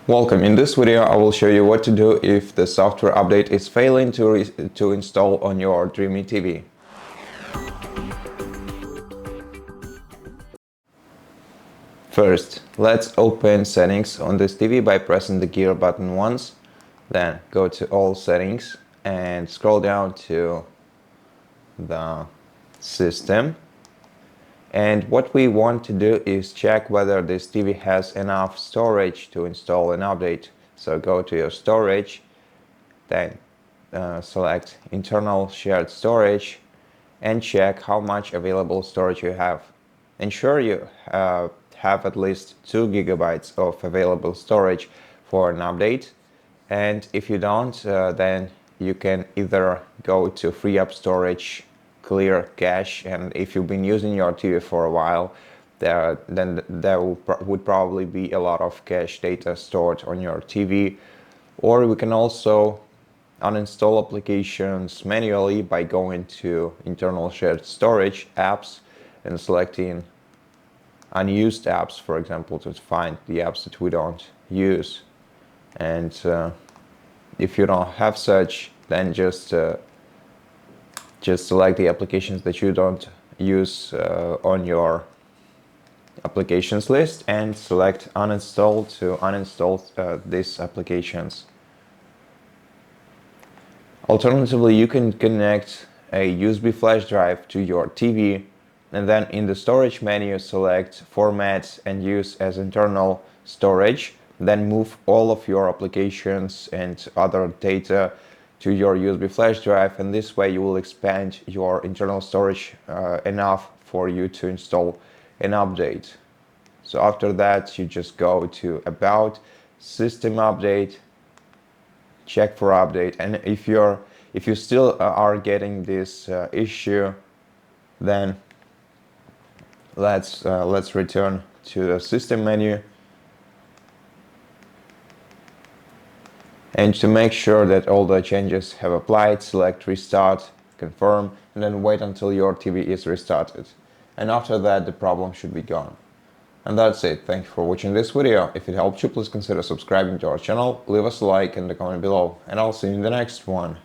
Welcome. In this video, I will show you what to do if the software update is failing to install on your DREAME TV. First, let's open settings on this TV by pressing the gear button once. Then go to all settings and scroll down to the system. And what we want to do is check whether this TV has enough storage to install an update. So go to your storage, then select internal shared storage and check how much available storage you have. Ensure you have at least 2 GB of available storage for an update. And if you don't, then you can either go to free up storage, clear cache, and if you've been using your TV for a while, then there would probably be a lot of cache data stored on your TV. Or we can also uninstall applications manually by going to internal shared storage apps and selecting unused apps, for example, to find the apps that we don't use. And if you don't have such, then just select the applications that you don't use on your applications list and select uninstall to uninstall these applications. Alternatively, you can connect a USB flash drive to your TV and then in the storage menu select format and use as internal storage, then move all of your applications and other data to your USB flash drive, and this way you will expand your internal storage enough for you to install an update. So after that, you just go to About, System Update, check for update, and if you still are getting this issue, then let's return to the System menu. And to make sure that all the changes have applied, select Restart, Confirm, and then wait until your TV is restarted. And after that, the problem should be gone. And that's it. Thank you for watching this video. If it helped you, please consider subscribing to our channel, leave us a like and a comment below, and I'll see you in the next one.